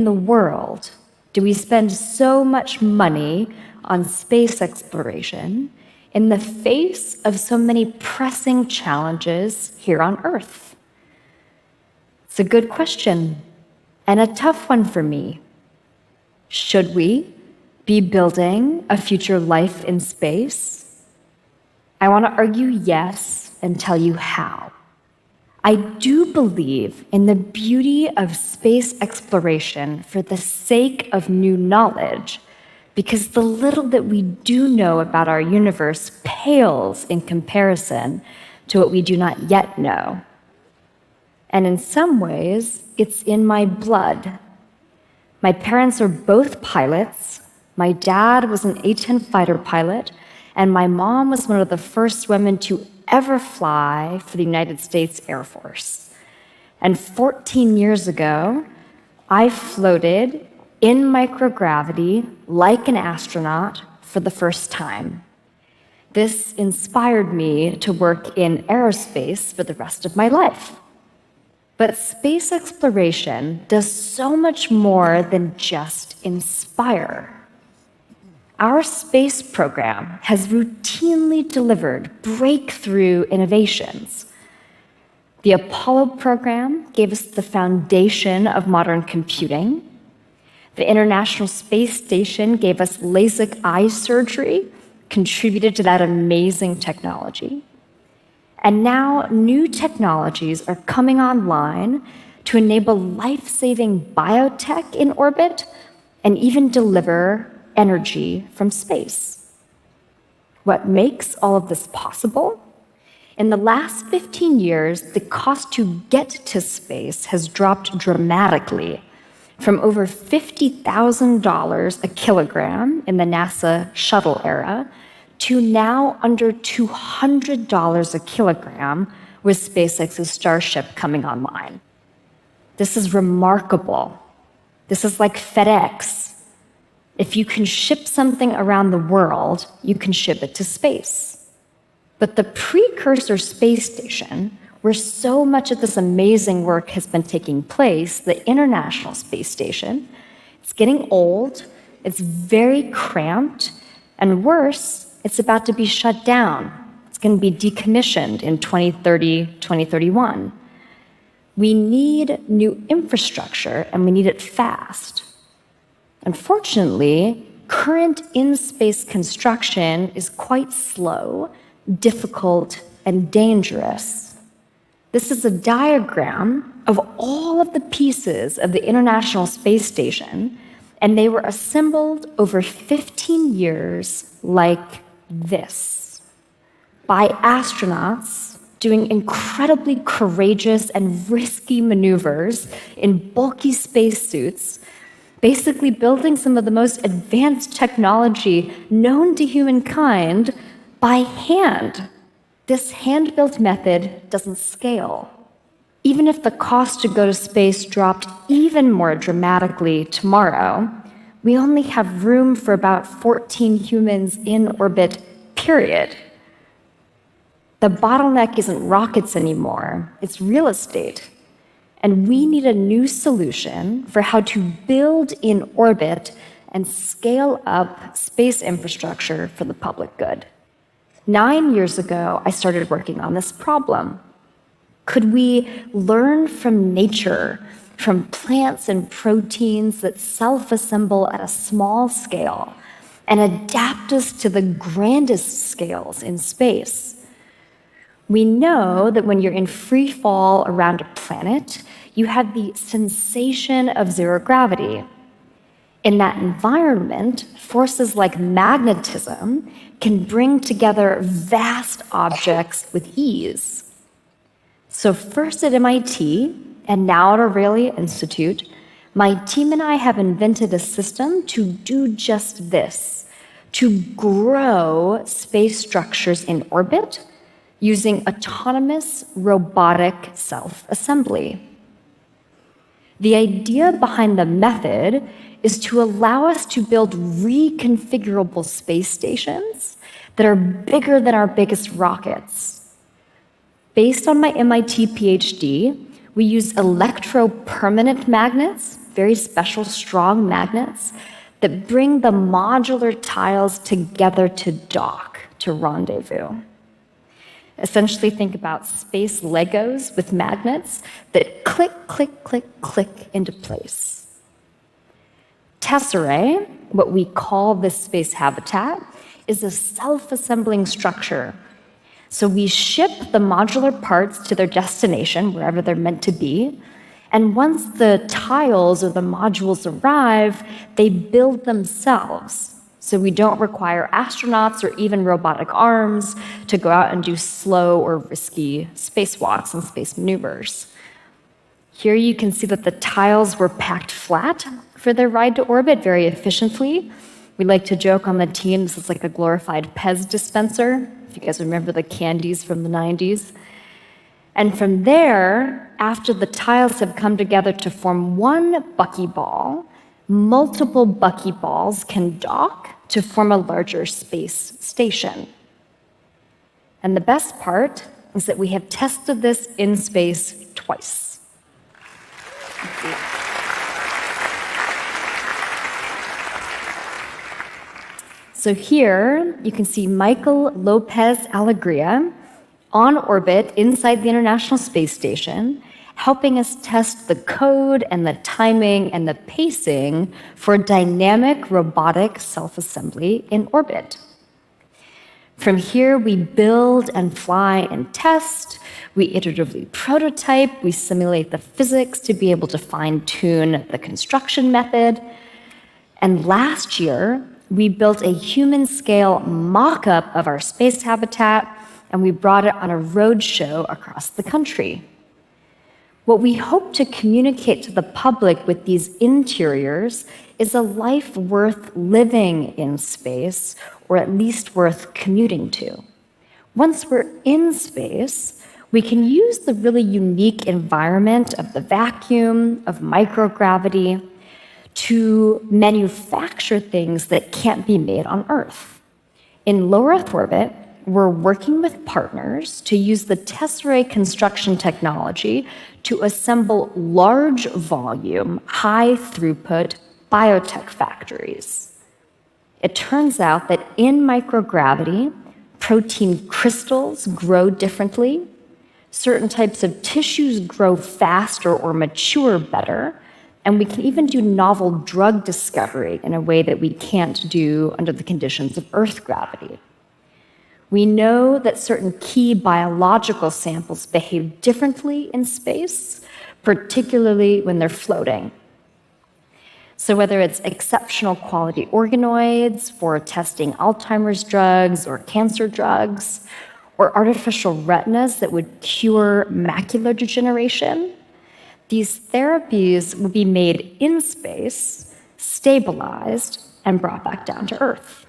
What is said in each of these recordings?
in the world do we spend so much money on space exploration in the face of so many pressing challenges here on Earth? It's a good question and a tough one for me. Should we be building a future life in space? I want to argue yes and tell you how. I do believe in the beauty of space exploration for the sake of new knowledge, because the little that we do know about our universe pales in comparison to what we do not yet know. And in some ways, it's in my blood. My parents are both pilots. My dad was an A-10 fighter pilot, and my mom was one of the first women to ever fly for the United States Air Force. And 14 years ago, I floated in microgravity like an astronaut for the first time. This inspired me to work in aerospace for the rest of my life. But space exploration does so much more than just inspire. Our space program has routinely delivered breakthrough innovations. The Apollo program gave us the foundation of modern computing. The International Space Station gave us LASIK eye surgery, contributed to that amazing technology. And now new technologies are coming online to enable life-saving biotech in orbit and even deliver energy from space. What makes all of this possible? In the last 15 years, the cost to get to space has dropped dramatically, from over $50,000 a kilogram in the NASA shuttle era to now under $200 a kilogram with SpaceX's Starship coming online. This is remarkable. This is like FedEx. If you can ship something around the world, you can ship it to space. But the precursor space station, where so much of this amazing work has been taking place, the International Space Station, it's getting old, it's very cramped, and worse, it's about to be shut down. It's going to be decommissioned in 2030, 2031. We need new infrastructure, and we need it fast. Unfortunately, current in-space construction is quite slow, difficult, and dangerous. This is a diagram of all of the pieces of the International Space Station, and they were assembled over 15 years like this, by astronauts doing incredibly courageous and risky maneuvers in bulky spacesuits, basically building some of the most advanced technology known to humankind by hand. This hand-built method doesn't scale. Even if the cost to go to space dropped even more dramatically tomorrow, we only have room for about 14 humans in orbit, period. The bottleneck isn't rockets anymore, it's real estate. And we need a new solution for how to build in orbit and scale up space infrastructure for the public good. 9 years ago, I started working on this problem. Could we learn from nature, from plants and proteins that self-assemble at a small scale, and adapt us to the grandest scales in space? We know that when you're in free fall around a planet, you have the sensation of zero gravity. In that environment, forces like magnetism can bring together vast objects with ease. So first at MIT, and now at Ariel Institute, my team and I have invented a system to do just this, to grow space structures in orbit using autonomous robotic self-assembly. The idea behind the method is to allow us to build reconfigurable space stations that are bigger than our biggest rockets. Based on my MIT PhD, we use electropermanent magnets very special, strong magnets that bring the modular tiles together to dock, to rendezvous. Essentially, think about space Legos with magnets that click, click, click, click into place. Tesserae, what we call this space habitat, is a self-assembling structure. So we ship the modular parts to their destination, wherever they're meant to be, and once the tiles or the modules arrive, they build themselves. So we don't require astronauts or even robotic arms to go out and do slow or risky spacewalks and space maneuvers. Here you can see that the tiles were packed flat for their ride to orbit very efficiently. We like to joke on the team, this is like a glorified Pez dispenser, if you guys remember the candies from the 90s. And from there, after the tiles have come together to form one buckyball, multiple buckyballs can dock to form a larger space station. And the best part is that we have tested this in space twice. So here you can see Michael Lopez Alegria on orbit inside the International Space Station, helping us test the code and the timing and the pacing for dynamic robotic self-assembly in orbit. From here, we build and fly and test, we iteratively prototype, we simulate the physics to be able to fine-tune the construction method. And last year, we built a human-scale mock-up of our space habitat, and we brought it on a road show across the country. What we hope to communicate to the public with these interiors is a life worth living in space, or at least worth commuting to. Once we're in space, we can use the really unique environment of the vacuum, of microgravity, to manufacture things that can't be made on Earth. In low Earth orbit, we're working with partners to use the Tesserae construction technology to assemble large volume, high throughput biotech factories. It turns out that in microgravity, protein crystals grow differently, certain types of tissues grow faster or mature better, and we can even do novel drug discovery in a way that we can't do under the conditions of Earth gravity. We know that certain key biological samples behave differently in space, particularly when they're floating. So whether it's exceptional quality organoids for testing Alzheimer's drugs or cancer drugs, or artificial retinas that would cure macular degeneration, these therapies will be made in space, stabilized, and brought back down to Earth.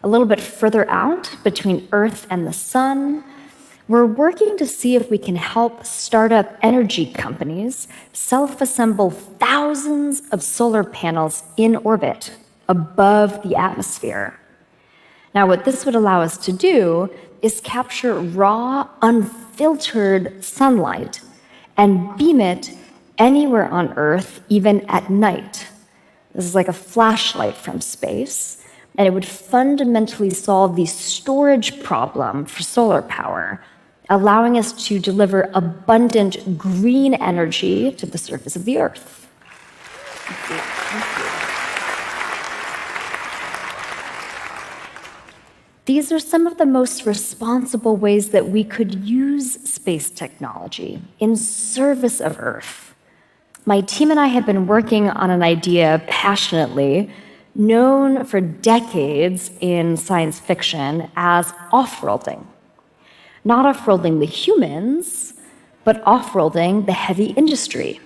A little bit further out, between Earth and the sun, we're working to see if we can help startup energy companies self-assemble thousands of solar panels in orbit above the atmosphere. Now, what this would allow us to do is capture raw, unfiltered sunlight and beam it anywhere on Earth, even at night. This is like a flashlight from space, and it would fundamentally solve the storage problem for solar power, allowing us to deliver abundant green energy to the surface of the Earth. Thank you. Thank you. These are some of the most responsible ways that we could use space technology in service of Earth. My team and I have been working on an idea passionately, known for decades in science fiction as off-worlding. Not off-worlding the humans, but off-worlding the heavy industry.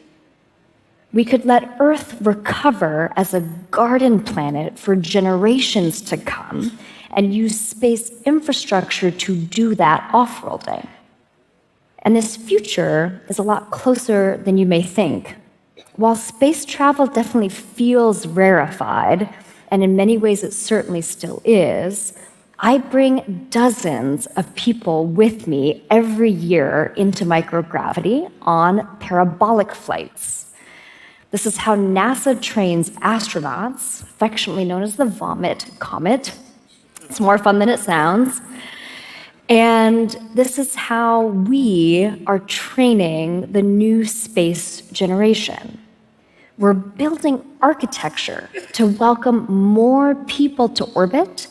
We could let Earth recover as a garden planet for generations to come and use space infrastructure to do that off-worlding. And this future is a lot closer than you may think. While space travel definitely feels rarefied, and in many ways it certainly still is, I bring dozens of people with me every year into microgravity on parabolic flights. This is how NASA trains astronauts, affectionately known as the Vomit Comet. It's more fun than it sounds. And this is how we are training the new space generation. We're building architecture to welcome more people to orbit,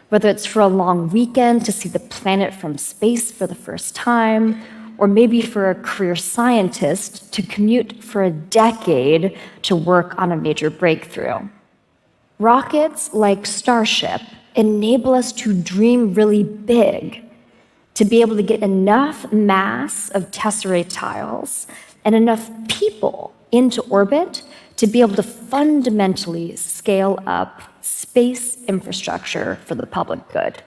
whether it's for a long weekend to see the planet from space for the first time, or maybe for a career scientist to commute for a decade to work on a major breakthrough. Rockets like Starship enable us to dream really big, to be able to get enough mass of tesseract tiles and enough people into orbit to be able to fundamentally scale up space infrastructure for the public good.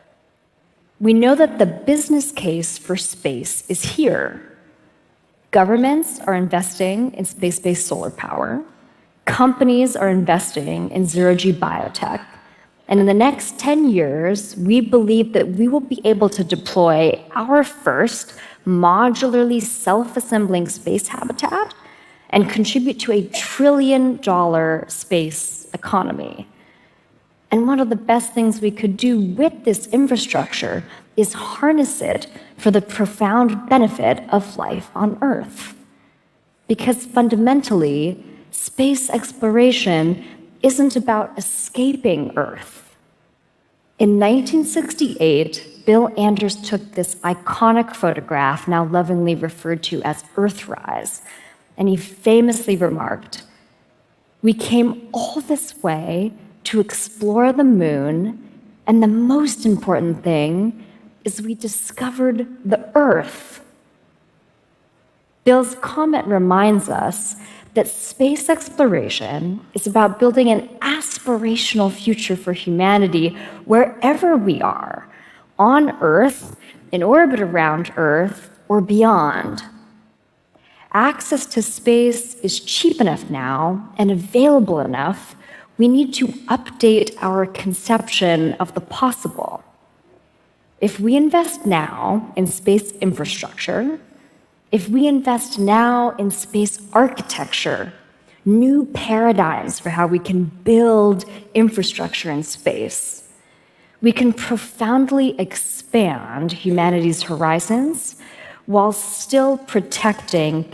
We know that the business case for space is here. Governments are investing in space-based solar power. Companies are investing in zero-G biotech. And in the next 10 years, we believe that we will be able to deploy our first modularly self-assembling space habitat and contribute to $1 trillion space economy. And one of the best things we could do with this infrastructure is harness it for the profound benefit of life on Earth. Because fundamentally, space exploration isn't about escaping Earth. In 1968, Bill Anders took this iconic photograph, now lovingly referred to as Earthrise, and he famously remarked, "We came all this way to explore the moon, and the most important thing is we discovered the Earth." Bill's comment reminds us that space exploration is about building an aspirational future for humanity wherever we are, on Earth, in orbit around Earth, or beyond. Access to space is cheap enough now and available enough. We need to update our conception of the possible. If we invest now in space infrastructure, if we invest now in space architecture, new paradigms for how we can build infrastructure in space, we can profoundly expand humanity's horizons while still protecting the